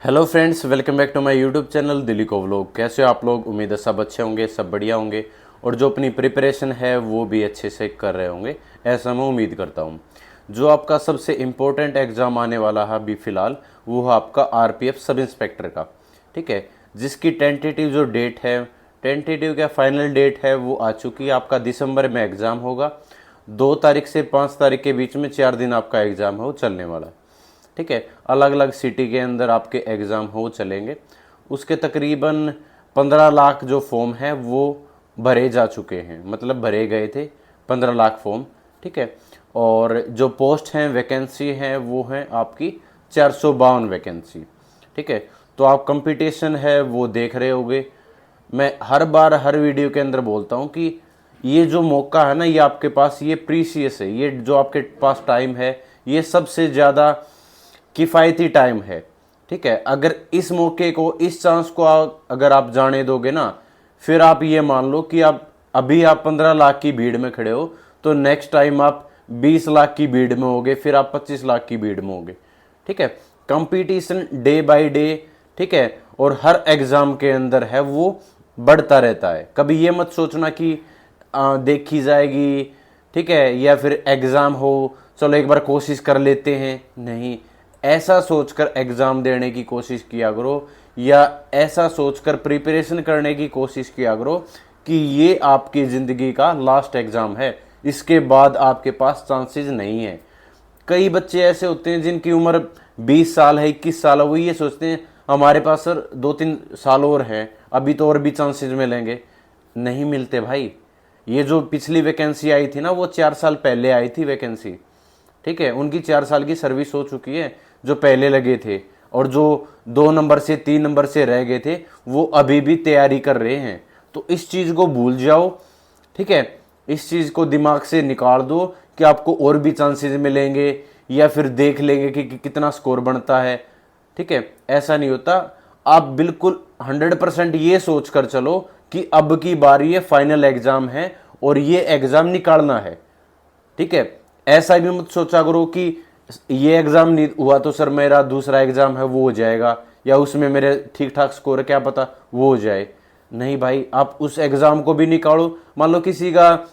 Hello friends, welcome back to my YouTube channel Delhi को vlog. कैसे हो आप लोग? उम्मीद है सब अच्छे होंगे, सब बढ़िया होंगे और जो अपनी प्रिपरेशन है वो भी अच्छे से कर रहे होंगे, ऐसा मैं उम्मीद करता हूँ। जो आपका सबसे इम्पोर्टेंट एग्ज़ाम आने वाला है अभी फ़िलहाल, वो है आपका आरपीएफ सब इंस्पेक्टर का। ठीक है, जिसकी टेंटेटिव जो डेट है, टेंटेटिव क्या फाइनल डेट है, वो आ चुकी है। आपका दिसंबर में एग्ज़ाम होगा। 2 तारीख से 5 तारीख के बीच में 4 दिन आपका एग्ज़ाम है वो चलने वाला। ठीक है, अलग अलग सिटी के अंदर आपके एग्ज़ाम हो चलेंगे। उसके तकरीबन 15 लाख जो फॉर्म है वो भरे जा चुके हैं, मतलब भरे गए थे 15 लाख फॉर्म। ठीक है, और जो पोस्ट हैं, वैकेंसी हैं, वो हैं आपकी 452 वैकेंसी। ठीक है, तो आप कंपटीशन है वो देख रहे होगे। मैं हर बार हर वीडियो के अंदर बोलता हूँ कि ये जो मौका है ना, ये आपके पास ये प्रीसियस है। ये जो आपके पास टाइम है, ये सबसे ज़्यादा किफ़ायती टाइम है। ठीक है, अगर इस मौके को, इस चांस को अगर आप जाने दोगे ना, फिर आप ये मान लो कि आप 15 लाख की भीड़ में खड़े हो, तो नेक्स्ट टाइम आप 20 लाख की भीड़ में होगे, फिर आप 25 लाख की भीड़ में होगे। ठीक है, कंपटीशन डे बाय डे, ठीक है, और हर एग्ज़ाम के अंदर है वो बढ़ता रहता है। कभी ये मत सोचना कि देखी जाएगी, ठीक है, या फिर एग्ज़ाम हो, चलो एक बार कोशिश कर लेते हैं। नहीं, ऐसा सोचकर एग्ज़ाम देने की कोशिश किया करो, या ऐसा सोचकर प्रिपरेशन करने की कोशिश किया करो कि ये आपकी ज़िंदगी का लास्ट एग्ज़ाम है, इसके बाद आपके पास चांसेस नहीं है। कई बच्चे ऐसे होते हैं जिनकी उम्र 20 साल है, 21 साल है, वो ये सोचते हैं हमारे पास सर 2-3 साल और हैं, अभी तो और भी चांसेस मिलेंगे। नहीं मिलते भाई। ये जो पिछली वैकेंसी आई थी ना, वो 4 साल पहले आई थी वैकेंसी। ठीक है, उनकी 4 साल की सर्विस हो चुकी है जो पहले लगे थे, और जो 2 नंबर से 3 नंबर से रह गए थे वो अभी भी तैयारी कर रहे हैं। तो इस चीज़ को भूल जाओ। ठीक है, इस चीज़ को दिमाग से निकाल दो कि आपको और भी चांसेस मिलेंगे, या फिर देख लेंगे कि कितना स्कोर बनता है। ठीक है, ऐसा नहीं होता। आप बिल्कुल 100% ये सोच कर चलो कि अब की बार ये फाइनल एग्ज़ाम है और ये एग्ज़ाम निकालना है। ठीक है, ऐसा भी मत सोचा करो कि ये एग्ज़ाम नहीं हुआ तो सर मेरा दूसरा एग्ज़ाम है वो हो जाएगा, या उसमें मेरे ठीक ठाक स्कोर है, क्या पता वो हो जाए। नहीं भाई, आप उस एग्ज़ाम को भी निकालो। मान लो किसी का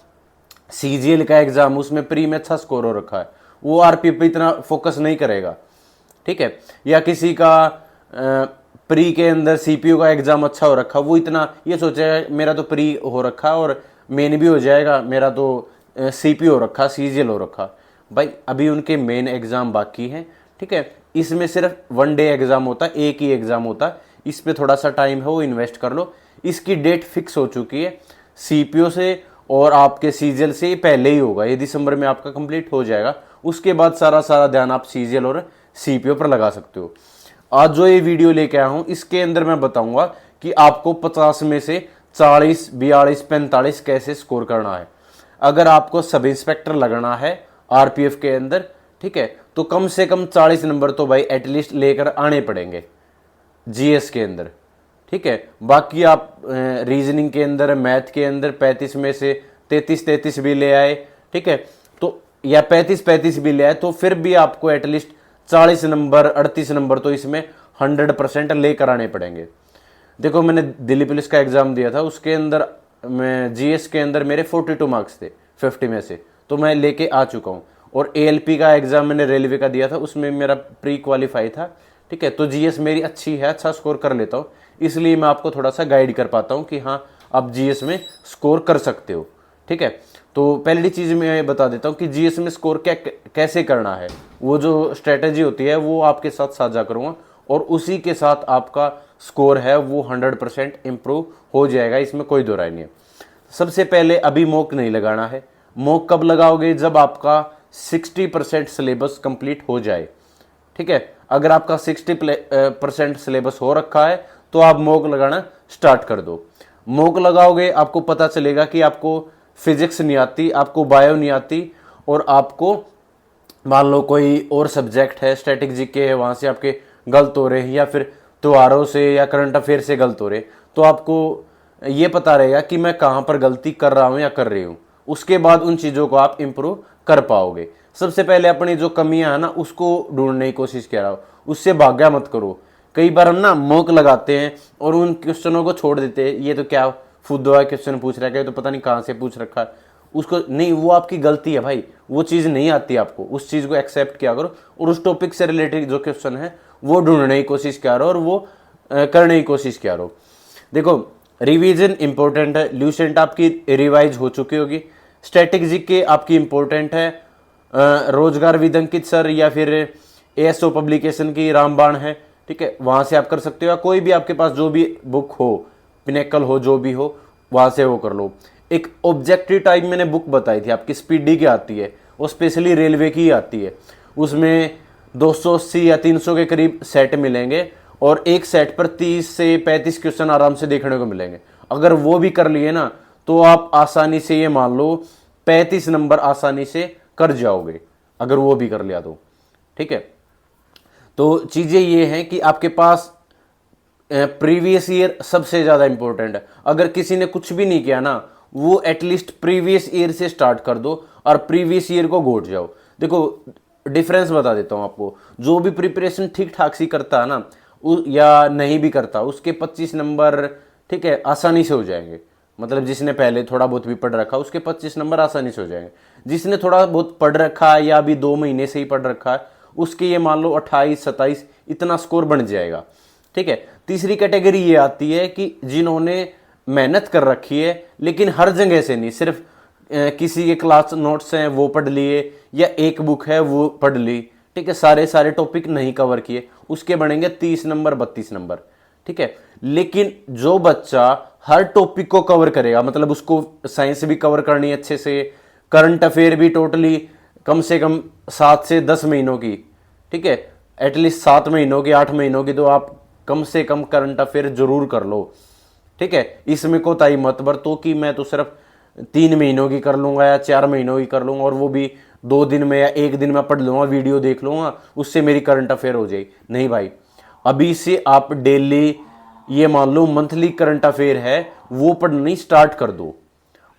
सीजीएल का एग्ज़ाम, उसमें प्री में अच्छा स्कोर हो रखा है, वो आरपी पे इतना फोकस नहीं करेगा। ठीक है, या किसी का प्री के अंदर सीपीयू का एग्ज़ाम अच्छा हो रखा, वो इतना ये सोचेगा मेरा तो प्री हो रखा और मेन भी हो जाएगा, मेरा तो सीपीयू हो रखा, सीजीएल हो रखा। भाई अभी उनके मेन एग्ज़ाम बाकी हैं। ठीक है, इसमें सिर्फ 1 डे एग्ज़ाम होता है, एक ही एग्ज़ाम होता है। इस पर थोड़ा सा टाइम है वो इन्वेस्ट कर लो। इसकी डेट फिक्स हो चुकी है, सीपीयू से और आपके सीजीएल से पहले ही होगा, ये दिसंबर में आपका कंप्लीट हो जाएगा। उसके बाद सारा ध्यान आप सीजीएल और सीपीयू पर लगा सकते हो। आज जो ये वीडियो लेके आया हूँ, इसके अंदर मैं बताऊंगा कि आपको 50 में से 40, 42, 45 कैसे स्कोर करना है। अगर आपको सब इंस्पेक्टर लगना है आरपीएफ के अंदर, ठीक है, तो कम से कम 40 नंबर तो भाई एटलीस्ट लेकर आने पड़ेंगे जीएस के अंदर। ठीक है, बाकी आप रीजनिंग के अंदर, मैथ के अंदर 35 में से 33 भी ले आए, ठीक है, तो या 35 भी ले आए, तो फिर भी आपको एटलीस्ट 40 नंबर, 38 नंबर तो इसमें 100% लेकर आने पड़ेंगे। देखो, मैंने दिल्ली पुलिस का एग्जाम दिया था, उसके अंदर मैं जीएस के अंदर मेरे 42 मार्क्स थे 50 में से, तो मैं लेके आ चुका हूँ। और एएलपी का एग्जाम मैंने रेलवे का दिया था, उसमें मेरा प्री क्वालिफाई था। ठीक है, तो जीएस मेरी अच्छी है, अच्छा स्कोर कर लेता हूँ, इसलिए मैं आपको थोड़ा सा गाइड कर पाता हूँ कि हाँ आप जीएस में स्कोर कर सकते हो। ठीक है, तो पहली चीज़ मैं बता देता हूँ कि जीएस में स्कोर कैसे करना है। वो जो स्ट्रेटेजी होती है वो आपके साथ साझा करूँगा, और उसी के साथ आपका स्कोर है वो 100% इम्प्रूव हो जाएगा, इसमें कोई दो राय नहीं है। सबसे पहले अभी मॉक नहीं लगाना है। मॉक कब लगाओगे? जब आपका 60% सिलेबस कंप्लीट हो जाए। ठीक है, अगर आपका 60% सिलेबस हो रखा है तो आप मॉक लगाना स्टार्ट कर दो। मॉक लगाओगे, आपको पता चलेगा कि आपको फिजिक्स नहीं आती, आपको बायो नहीं आती, और आपको मान लो कोई और सब्जेक्ट है, स्टैटिक जीके है, वहाँ से आपके गलत हो रहे हैं, या फिर त्योहारों से या करंट अफेयर से गलत हो रहे, तो आपको ये पता रहेगा कि मैं कहाँ पर गलती कर रहा हूँ या कर रही हूँ। उसके बाद उन चीज़ों को आप इम्प्रूव कर पाओगे। सबसे पहले अपनी जो कमियां है ना, उसको ढूंढने की कोशिश करो, उससे भाग्या मत करो कई बार हम ना मौक लगाते हैं और उन क्वेश्चनों को छोड़ देते हैं, ये तो क्या फुद्दुआ क्वेश्चन पूछ रहा है, तो पता नहीं कहाँ से पूछ रखा है उसको, नहीं वो आपकी गलती है भाई, वो चीज़ नहीं आती आपको, उस चीज़ को एक्सेप्ट किया करो और उस टॉपिक से रिलेटेड जो क्वेश्चन है वो ढूंढने की कोशिश किया करो और वो करने की कोशिश किया करो। देखो रिवीजन इंपॉर्टेंट है, ल्यूसेंट आपकी रिवाइज हो चुकी होगी, स्टैटिक जीके आपकी इंपॉर्टेंट है, रोजगार विदंकित सर या फिर एएसओ पब्लिकेशन की रामबाण है, ठीक है, वहाँ से आप कर सकते हो, या कोई भी आपके पास जो भी बुक हो, पिनेकल हो, जो भी हो, वहाँ से वो कर लो। एक ऑब्जेक्टिव टाइप मैंने बुक बताई थी आपकी, स्पीडी की आती है, वो स्पेशली रेलवे की आती है, उसमें 280 या 300 के करीब सेट मिलेंगे और एक सेट पर 30 से 35 क्वेश्चन आराम से देखने को मिलेंगे। अगर वो भी कर लिए ना तो आप आसानी से ये मान लो 35 नंबर आसानी से कर जाओगे, अगर वो भी कर लिया तो, ठीक है। तो चीज़ें ये हैं कि आपके पास प्रीवियस ईयर सबसे ज़्यादा इंपॉर्टेंट है। अगर किसी ने कुछ भी नहीं किया ना, वो एटलीस्ट प्रीवियस ईयर से स्टार्ट कर दो और प्रीवियस ईयर को घोट जाओ। देखो डिफरेंस बता देता हूँ आपको, जो भी प्रिपरेशन ठीक ठाक सी करता है ना या नहीं भी करता, उसके 25 नंबर, ठीक है, आसानी से हो जाएंगे। मतलब जिसने पहले थोड़ा बहुत भी पढ़ रखा उसके 25 नंबर आसानी से हो जाएंगे। जिसने थोड़ा बहुत पढ़ रखा है या अभी 2 महीने से ही पढ़ रखा है, उसके ये मान लो 28-27 इतना स्कोर बन जाएगा, ठीक है। तीसरी कैटेगरी ये आती है कि जिन्होंने मेहनत कर रखी है लेकिन हर जगह से नहीं, सिर्फ किसी के क्लास नोट्स हैं वो पढ़ लिए या एक बुक है वो पढ़ ली, ठीक है, सारे टॉपिक नहीं कवर किए, उसके बनेंगे 30 नंबर 32 नंबर, ठीक है। लेकिन जो बच्चा हर टॉपिक को कवर करेगा, मतलब उसको साइंस भी कवर करनी है अच्छे से, करंट अफेयर भी टोटली कम से कम 7 से 10 महीनों की, ठीक है, एटलीस्ट 7 महीनों की 8 महीनों की तो आप कम से कम करंट अफेयर जरूर कर लो, ठीक है। इसमें कोताही मत बरतो कि मैं तो सिर्फ 3 महीनों की कर लूंगा या 4 महीनों की कर लूंगा और वो भी 2 दिन में या 1 दिन में पढ़ लूंगा, वीडियो देख लूंगा, उससे मेरी करंट अफेयर हो जाएगी। नहीं भाई, अभी से आप डेली ये मान लो मंथली करंट अफेयर है वो पढ़नी स्टार्ट कर दो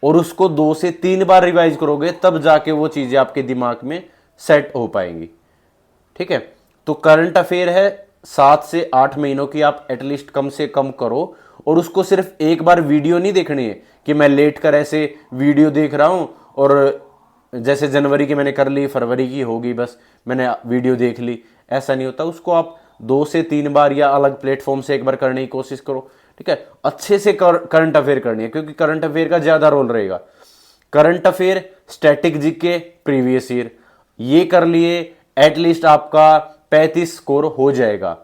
और उसको 2 से 3 बार रिवाइज करोगे, तब जाके वो चीजें आपके दिमाग में सेट हो पाएंगी, ठीक है। तो करंट अफेयर है 7 से 8 महीनों की आप एटलीस्ट कम से कम करो और उसको सिर्फ एक बार वीडियो नहीं देखनी है कि मैं लेट कर ऐसे वीडियो देख रहा हूं और जैसे जनवरी की मैंने कर ली, फरवरी की होगी, बस मैंने वीडियो देख ली, ऐसा नहीं होता। उसको आप 2 से 3 बार या अलग प्लेटफॉर्म से एक बार करने की कोशिश करो, ठीक है। अच्छे से करंट अफेयर करनी है क्योंकि करंट अफेयर का ज्यादा रोल रहेगा। Current affair, static GK, previous year, ये कर लिए एटलीस्ट आपका 35 स्कोर हो जाएगा,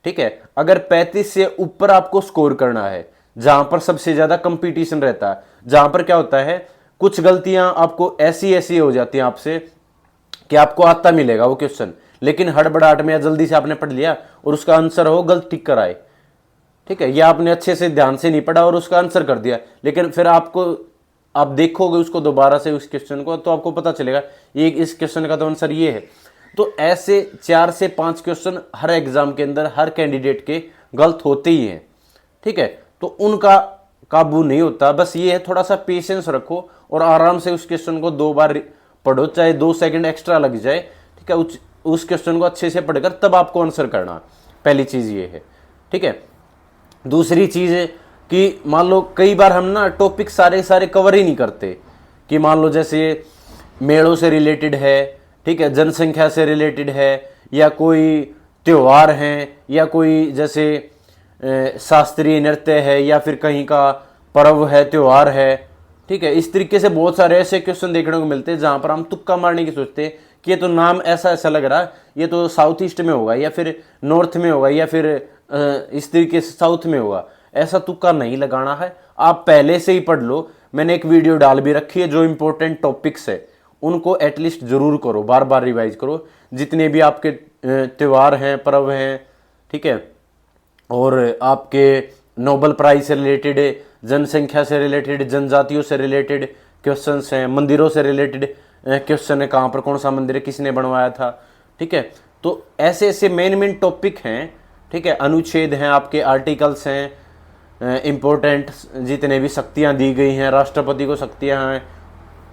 ठीक है। अगर 35 से ऊपर आपको स्कोर करना है, जहां पर सबसे ज्यादा कंपटीशन रहता है, जहां पर क्या होता है कुछ गलतियां आपको ऐसी हो जाती हैं आपसे कि आपको आता मिलेगा वो क्वेश्चन, लेकिन हड़बड़ाहट में या जल्दी से आपने पढ़ लिया और उसका आंसर हो गलत टिक कर आए, ठीक है, या आपने अच्छे से ध्यान से नहीं पढ़ा और उसका आंसर कर दिया, लेकिन फिर आप देखोगे उसको दोबारा से उस क्वेश्चन को तो आपको पता चलेगा ये इस क्वेश्चन का तो आंसर ये है। तो ऐसे 4 से 5 क्वेश्चन हर एग्जाम के अंदर हर कैंडिडेट के गलत होते ही हैं, ठीक है। तो उनका काबू नहीं होता, बस ये है थोड़ा सा पेशेंस रखो और आराम से उस क्वेश्चन को 2 बार पढ़ो, चाहे 2 सेकंड एक्स्ट्रा लग जाए, ठीक है। उस क्वेश्चन को अच्छे से पढ़कर तब आपको आंसर करना, पहली चीज ये है, ठीक है। दूसरी चीज है कि मान लो कई बार हम ना टॉपिक सारे कवर ही नहीं करते, कि मान लो जैसे मेलों से रिलेटेड है, ठीक है, जनसंख्या से रिलेटेड है, या कोई त्योहार हैं, या कोई जैसे शास्त्रीय नृत्य है, या फिर कहीं का पर्व है, त्योहार है, ठीक है। इस तरीके से बहुत सारे ऐसे क्वेश्चन देखने को मिलते हैं जहां पर हम तुक्का मारने की सोचते हैं कि ये तो नाम ऐसा लग रहा है, ये तो साउथ ईस्ट में होगा या फिर नॉर्थ में होगा या फिर इस तरीके से साउथ में होगा। ऐसा तुक्का नहीं लगाना है, आप पहले से ही पढ़ लो। मैंने एक वीडियो डाल भी रखी है, जो इंपॉर्टेंट टॉपिक्स है उनको एटलीस्ट जरूर करो, बार बार रिवाइज करो, जितने भी आपके त्योहार हैं, पर्व हैं, ठीक है, और आपके नोबेल प्राइज से रिलेटेड, जनसंख्या से रिलेटेड, जनजातियों से रिलेटेड क्वेश्चंस हैं, मंदिरों से रिलेटेड क्वेश्चन है, कहाँ पर कौन सा मंदिर है, किसने बनवाया था, ठीक है। तो ऐसे मेन टॉपिक हैं, ठीक है, अनुच्छेद हैं, आपके आर्टिकल्स हैं, इंपॉर्टेंट जितने भी शक्तियाँ दी गई हैं, राष्ट्रपति को शक्तियाँ हैं,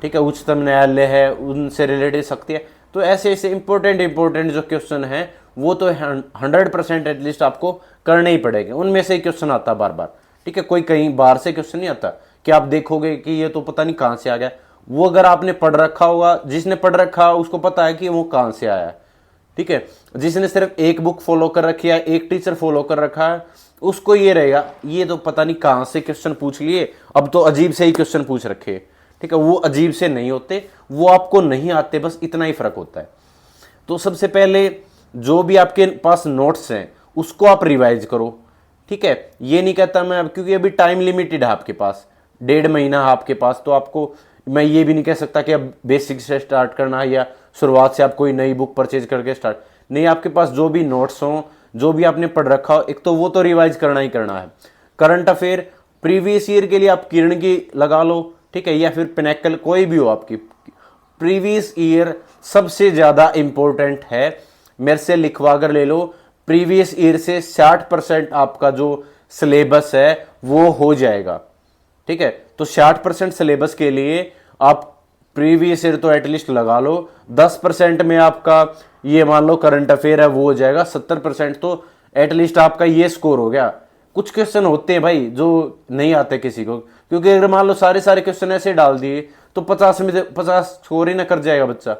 ठीक है, उच्चतम न्यायालय है, उनसे रिलेटेड शक्तियाँ। तो ऐसे इंपॉर्टेंट जो क्वेश्चन हैं वो तो 100% एटलीस्ट आपको करने ही पड़ेंगे। उनमें से ही क्वेश्चन आता बार बार, ठीक है, कोई कहीं बाहर से क्वेश्चन नहीं आता कि आप देखोगे कि ये तो पता नहीं कहाँ से आ गया। वो अगर आपने पढ़ रखा होगा, जिसने पढ़ रखा उसको पता है कि वो कहाँ से आया है, ठीक है। जिसने सिर्फ एक बुक फॉलो कर रखी है, एक टीचर फॉलो कर रखा है, उसको ये रहेगा ये तो पता नहीं कहाँ से क्वेश्चन पूछ लिए, अब तो अजीब से ही क्वेश्चन पूछ रखे, ठीक है। वो अजीब से नहीं होते, वो आपको नहीं आते, बस इतना ही फर्क होता है। तो सबसे पहले जो भी आपके पास नोट्स हैं उसको आप रिवाइज करो, ठीक है। ये नहीं कहता मैं अब, क्योंकि अभी टाइम लिमिटेड है आपके पास, 1.5 महीना है आपके पास, तो आपको मैं ये भी नहीं कह सकता कि अब बेसिक से स्टार्ट करना है या शुरुआत से आप कोई नई बुक परचेज करके स्टार्ट नहीं। आपके पास जो भी नोट्स हों, जो भी आपने पढ़ रखा हो, एक तो वो तो रिवाइज करना ही करना है। करंट अफेयर प्रीवियस ईयर के लिए आप किरण की लगा लो, ठीक है, या फिर पिनेकल, कोई भी हो आपकी, प्रीवियस ईयर सबसे ज्यादा इंपॉर्टेंट है। मेरे से लिखवा कर ले लो, प्रीवियस ईयर से 60% आपका जो सिलेबस है वो हो जाएगा, ठीक है। तो 60% सिलेबस के लिए आप प्रीवियस ईयर तो एटलीस्ट लगा लो। 10% में आपका ये मान लो करंट अफेयर है वो हो जाएगा। 70% तो एटलीस्ट आपका ये स्कोर हो गया। कुछ क्वेश्चन होते हैं भाई जो नहीं आते किसी को, क्योंकि अगर मान लो सारे क्वेश्चन ऐसे डाल दिए तो 50 में से 50 स्कोर ही ना कर जाएगा बच्चा।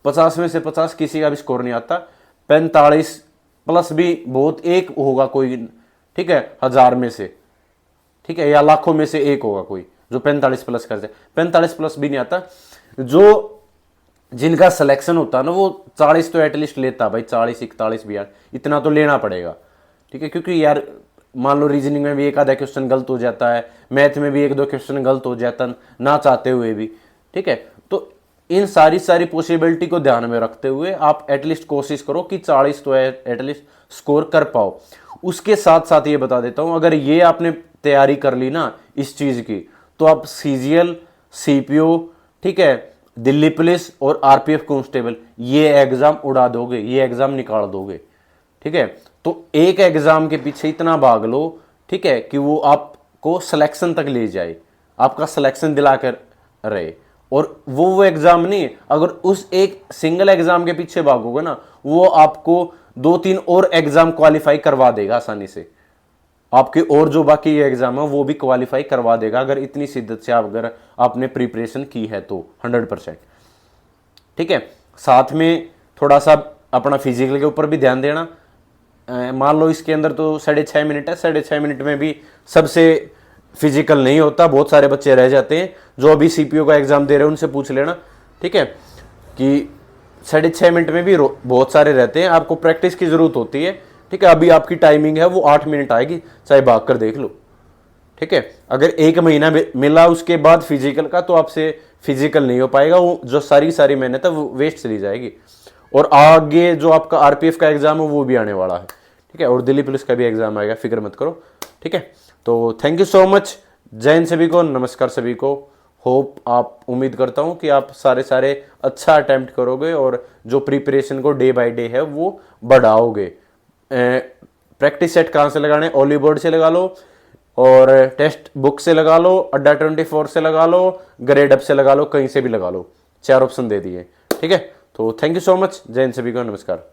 50 में से 50 किसी का भी स्कोर नहीं आता। 45 प्लस भी बहुत एक होगा कोई, ठीक है, 1000 में से, ठीक है, या लाखों में से एक होगा कोई जो 45 प्लस कर जाए। 45 प्लस भी नहीं आता। जो जिनका सिलेक्शन होता है ना वो 40 तो एटलीस्ट लेता भाई, 40 41 भी यार इतना तो लेना पड़ेगा, ठीक है। क्योंकि यार मान लो रीजनिंग में भी एक आधा क्वेश्चन गलत हो जाता है, मैथ में भी एक दो क्वेश्चन गलत हो जाता ना चाहते हुए भी, ठीक है। तो इन सारी पॉसिबिलिटी को ध्यान में रखते हुए आप एटलीस्ट कोशिश करो कि 40 तो एटलीस्ट स्कोर कर पाओ। उसके साथ साथ ये बता देता हूं, अगर ये आपने तैयारी कर ली ना इस चीज की, तो आप सीजीएल, सीपीओ, ठीक है, दिल्ली पुलिस और आरपीएफ कांस्टेबल ये एग्जाम उड़ा दोगे, ये एग्जाम निकाल दोगे, ठीक है। तो एक एग्जाम के पीछे इतना भाग लो, ठीक है, कि वो आपको सिलेक्शन तक ले जाए, आपका सिलेक्शन दिलाकर रहे। और वो एग्जाम नहीं, अगर उस एक सिंगल एग्जाम के पीछे भागोगे ना, वो आपको 2-3 और एग्जाम क्वालिफाई करवा देगा आसानी से। आपके और जो बाकी एग्जाम है वो भी क्वालिफाई करवा देगा, अगर इतनी शिद्दत से अगर आपने प्रिपरेशन की है तो 100%, ठीक है। साथ में थोड़ा सा अपना फिजिकल के ऊपर भी ध्यान देना। मान लो इसके अंदर तो 6.5 मिनट है, 6.5 मिनट में भी सबसे फिजिकल नहीं होता, बहुत सारे बच्चे रह जाते हैं। जो अभी सीपीओ का एग्जाम दे रहे हैं उनसे पूछ लेना, ठीक है, कि 6.5 मिनट में भी बहुत सारे रहते हैं। आपको प्रैक्टिस की जरूरत होती है, ठीक है। अभी आपकी टाइमिंग है वो 8 मिनट आएगी, चाहे भाग कर देख लो, ठीक है। अगर 1 महीना मिला उसके बाद फिजिकल का, तो आपसे फिजिकल नहीं हो पाएगा, वो जो सारी मेहनत है वो वेस्ट चली जाएगी। और आगे जो आपका आरपीएफ का एग्जाम है वो भी आने वाला है, ठीक है, और दिल्ली पुलिस का भी एग्जाम आएगा, फिक्र मत करो, ठीक है। तो थैंक यू सो मच, जय हिंद सभी को, नमस्कार सभी को। होप आप, उम्मीद करता हूं कि आप सारे अच्छा अटेम्प्ट करोगे और जो प्रिपरेशन को डे बाय डे है वो बढ़ाओगे। प्रैक्टिस सेट कहाँ से लगाने, ओली बोर्ड से लगा लो, और टेक्स्ट बुक से लगा लो, अड्डा 24 से लगा लो, ग्रेड अप से लगा लो, कहीं से भी लगा लो, 4 ऑप्शन दे दिए, ठीक है। तो थैंक यू सो मच, जय हिंद सभी को, नमस्कार।